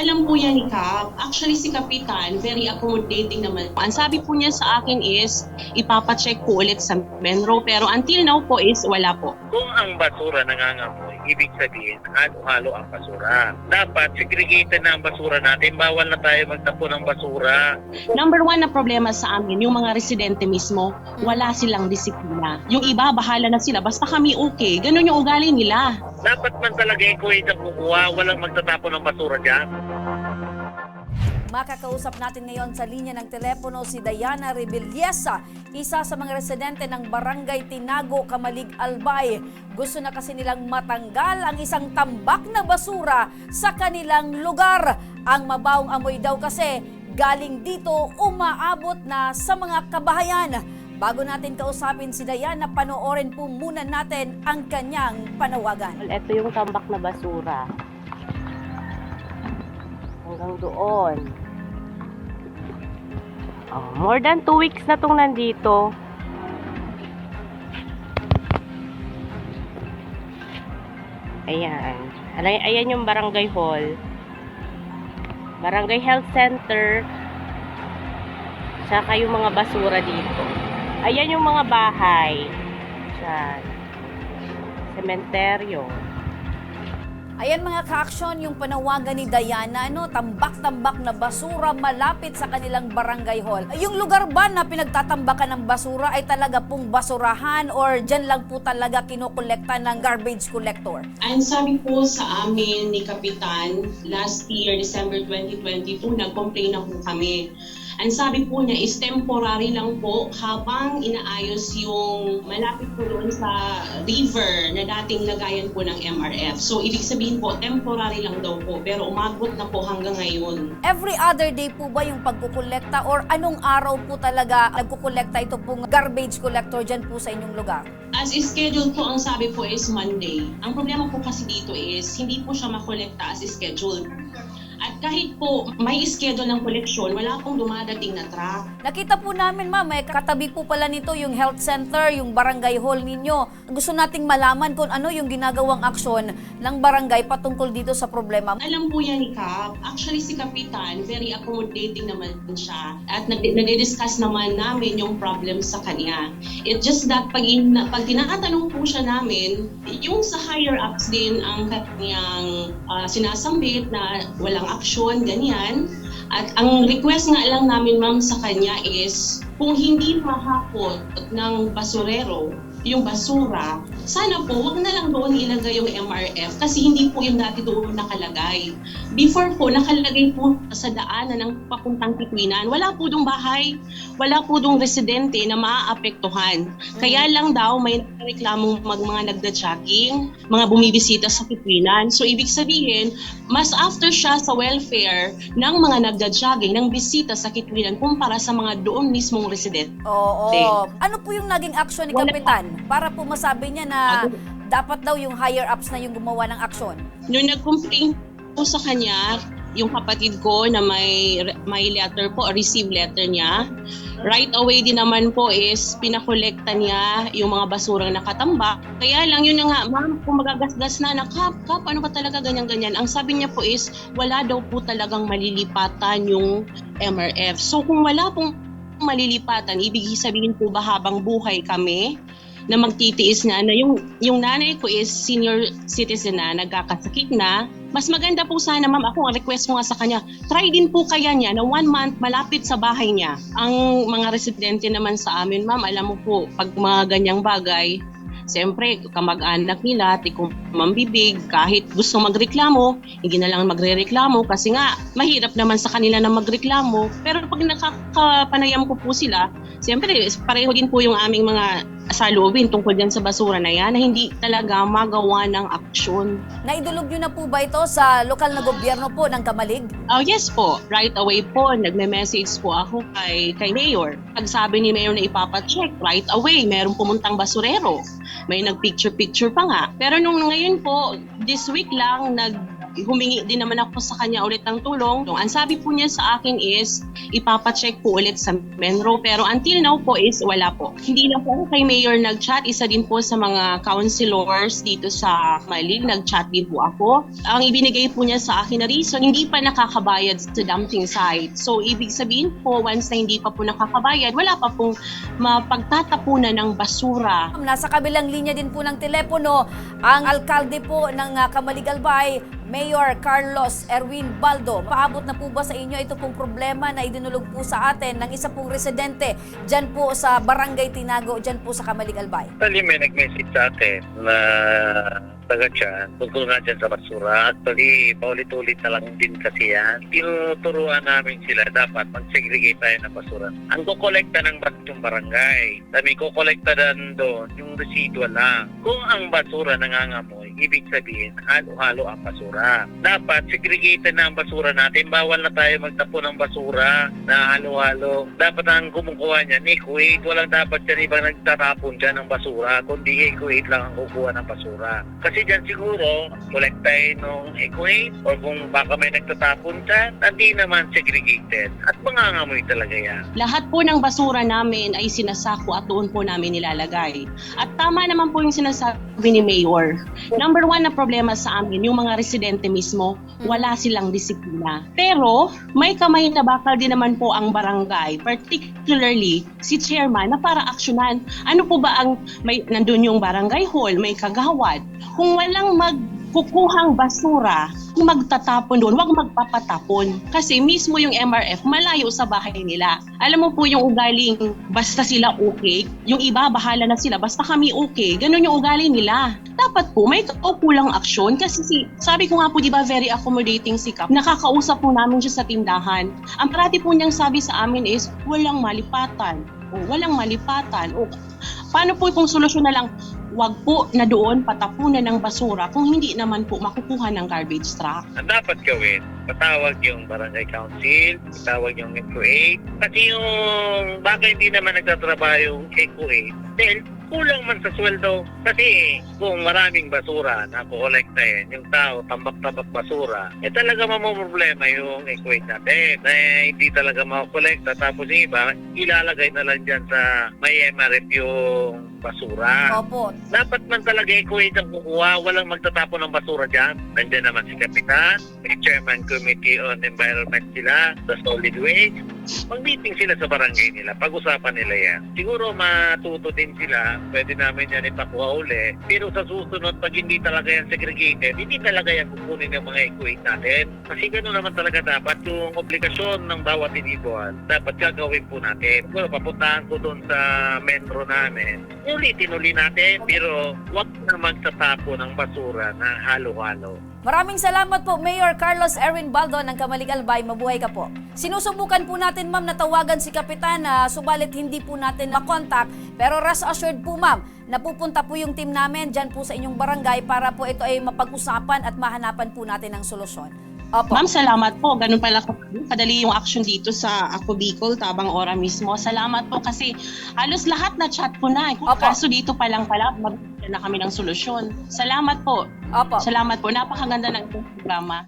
Alam po yan ni Kap. Actually, si Kapitan, very accommodating naman. Ang sabi po niya sa akin is, ipapacheck po ulit sa Menro. Pero until now po is, wala po. Kung ang basura nangangamoy, ibig sabihin, halo-halo ang basura. Dapat segregated na ang basura natin. Bawal na tayo magtapo ng basura. Number one na problema sa amin, yung mga residente mismo, wala silang disiplina. Yung iba, bahala na sila. Basta kami okay. Ganun yung ugali nila. Dapat man talaga yung kuwait ang kukuha. Walang magtatapon ng basura dyan. Makakausap natin ngayon sa linya ng telepono si Diana Rebellesa, isa sa mga residente ng Barangay Tinago, Kamalig, Albay. Gusto na kasi nilang matanggal ang isang tambak na basura sa kanilang lugar. Ang mabawong amoy daw kasi galing dito umaabot na sa mga kabahayan. Bago natin kausapin si Diana, panoorin po muna natin ang kanyang panawagan. Ito yung tambak na basura. Hanggang doon. More than 2 weeks na itong nandito. Ayan. Ayan yung barangay hall. Barangay health center. Saka yung mga basura dito. Ayan yung mga bahay. Diyan. Sementeryo. Ayan mga ka-aksyon, yung panawagan ni Diana, tambak-tambak na basura malapit sa kanilang barangay hall. Yung lugar ba na pinagtatambakan ng basura ay talaga pong basurahan or dyan lang po talaga kinokolekta ng garbage collector? Ang sabi po sa amin ni Kapitan, last year, December 2022, nag-complain na po kami. Ang sabi po niya is temporary lang po habang inaayos yung malapit po doon sa river na dating lagayan po ng MRF. So ibig sabihin po, temporary lang daw po pero umabot na po hanggang ngayon. Every other day po ba yung pagkukolekta or anong araw po talaga nagkukolekta ito pong garbage collector dyan po sa inyong lugar? As scheduled po, ang sabi po is Monday. Ang problema po kasi dito is hindi po siya makolekta as scheduled. At kahit po may schedule ng koleksyon, wala pong dumadating na truck. Nakita po namin ma'am, may katabi po pala nito yung health center, yung barangay hall ninyo. Gusto nating malaman kung ano yung ginagawang aksyon ng barangay patungkol dito sa problema. Alam po yan ni Kap. Actually si Kapitan, very accommodating naman siya. At nade-discuss naman namin yung problem sa kanya. It just that pag tinatanong po siya namin, yung sa higher ups din ang kanyang sinasambit na walang aksyon, ganyan. At ang request nga lang namin ma'am sa kanya is kung hindi mahakot ng basurero yung basura, sana po wag na lang doon ilagay yung MRF kasi hindi po yung dati doon nakalagay. Before po, nakalagay po sa daanan ng papuntang Kitwinan. Wala po dong bahay, wala po dong residente na maaapektuhan. Kaya lang daw may reklamong mga nagda-jogging, mga bumibisita sa Kitwinan. So ibig sabihin, mas after siya sa welfare ng mga nagda-jogging, ng bisita sa Kitwinan kumpara sa mga doon mismong resident. Oo. Ano po yung naging aksyon ni Kapitan? Para po masabi niya na dapat daw yung higher ups na yung gumawa ng aksyon. Nung nag-complain po sa kanya, yung kapatid ko na may letter po, receive letter niya, right away din naman po is pinakolekta niya yung mga basurang nakatambak. Kaya lang yun na nga, ma'am, kung magagasgas na, Kap, ano ba talaga ganyan-ganyan? Ang sabi niya po is, wala daw po talagang malilipatan yung MRF. So kung wala pong malilipatan, ibig sabihin po ba habang buhay kami, na magtitiis na yung nanay ko is senior citizen na, nagkakasakit na. Mas maganda po sana ma'am, ako ang request mo nga sa kanya, try din po kaya niya na 1 month malapit sa bahay niya. Ang mga residente naman sa amin ma'am, alam mo po, pag mga ganyang bagay, siyempre kamag-anak nila, tikong mambibig, kahit gusto magreklamo, hindi na lang magre-reklamo kasi nga mahirap naman sa kanila na magreklamo. Pero pag nakakapanayam ko po sila, siyempre pareho din po yung aming mga saloobin tungkol dyan sa basura na yan na hindi talaga magawa ng aksyon. Naidulog nyo na po ba ito sa lokal na gobyerno po ng Kamalig? Oh yes po, right away po, nagme-message po ako kay Mayor. Pagsabi ni Mayor na ipapacheck, right away, merong pumuntang basurero. May nag-picture-picture pa nga. Pero nung ngayon po, this week lang, humingi din naman ako sa kanya ulit ng tulong. Ang sabi po niya sa akin is ipapacheck po ulit sa Menro, pero until now po is wala po. Hindi lang po kay Mayor nag-chat, isa din po sa mga councilors dito sa Malig, nag-chat din po ako. Ang ibinigay po niya sa akin na reason, hindi pa nakakabayad sa dumping site. So ibig sabihin po, once na hindi pa po nakakabayad, wala pa pong mapagtatapunan ng basura. Nasa kabilang linya din po ng telepono ang alkalde po ng Kamalig Albay, Mayor Carlos Erwin Baldo. Paabot na po ba sa inyo ito pong problema na idinulog po sa atin ng isa pong residente dyan po sa Barangay Tinago, dyan po sa Kamalig Albay? Actually, may nag-message sa atin na taga dyan, tungkol nga dyan sa basura. Actually, paulit-ulit na lang din kasi yan. Tinuturuan namin sila, dapat mag-segregate tayo ng basura. Ang kukolekta ng yung barangay, sabi kukolekta dan doon yung residual lang. Kung ang basura nangangamoy, ibig sabihin, halo-halo ang basura. Dapat segregated na ang basura natin. Bawal na tayo magtapo ng basura na halo-halo. Dapat ang kumukuha niyan, equate. Walang dapat dyan ibang nagtatapon dyan ng basura, kundi equate lang ang kukuha ng basura. Kasi dyan siguro, kolektahin ng equate o kung baka may nagtatapon dyan, hindi naman segregated. At mangangamoy talaga yan. Lahat po ng basura namin ay sinasako at doon po namin nilalagay. At tama naman po yung sinasabi ni Mayor. Number one na problema sa amin, yung mga residente mismo, wala silang disiplina. Pero may kamay na bakal din naman po ang barangay, particularly si chairman na para aksyonan. Ano po ba ang nandun yung barangay hall, may kagawad. Kung walang magkukuhang basura, kung magtatapon doon, huwag magpapatapon. Kasi mismo yung MRF, malayo sa bahay nila. Alam mo po yung ugaling basta sila okay, yung iba bahala na sila, basta kami okay. Ganun yung ugali nila. Dapat po may kulang aksyon kasi sabi ko nga po, di ba, very accommodating si Kap. Nakakausap po namin siya sa tindahan. Ang parati po niyang sabi sa amin is, walang malipatan. O walang malipatan. O paano po kung solusyon na lang, wag po na doon patapunan ng basura kung hindi naman po makukuha ng garbage truck. Ang dapat gawin, patawag yung barangay council, patawag yung ECO8. Kasi yung baka hindi naman nagtatrabaho yung ECO8, dahil kulang man sa sweldo. Kasi kung maraming basura na kukolektahin, yung tao tambak-tambak basura, talaga mamumroblema yung ECO8 natin. Na hindi talaga makukolekta, tapos yung iba, ilalagay na lang dyan sa may MRF yung basura. Opo. Dapat man talaga ECO8 ang kukuha, walang magtatapon ng basura dyan. Nandiyan naman si Kapitan, may Chairman Committee on Environment sila, sa Solid Waste. Mag-meeting sila sa barangay nila, pag-usapan nila yan. Siguro matuto din sila, pwede namin yan ipakuha uli. Pero sa susunod, pag hindi talaga yan segregated, hindi talaga yan kukunin ng mga ECO8 natin. Kasi gano'n naman talaga dapat yung obligasyon ng bawat individual, dapat gagawin po natin. Siguro papuntahan ko doon sa Menro namin, ulitin natin, pero wag na magtatapo ng basura na halo-halo. Maraming salamat po, Mayor Carlos Erwin Baldo ng Kamalig Albay. Mabuhay ka po. Sinusubukan po natin, ma'am, na tawagan si Kapitan, subalit hindi po natin makontak. Pero rest assured po, ma'am, napupunta po yung team namin dyan po sa inyong barangay para po ito ay mapag-usapan at mahanapan po natin ng solusyon. Opo. Ma'am, salamat po. Ganun pala kadali yung action dito sa Ako Bicol, Tabang Ora mismo. Salamat po kasi halos lahat na chat po na. Opo. Kaso dito pa lang pala, magkakaroon na kami ng solusyon. Salamat po. Opo. Salamat po. Napakaganda ng itong programa.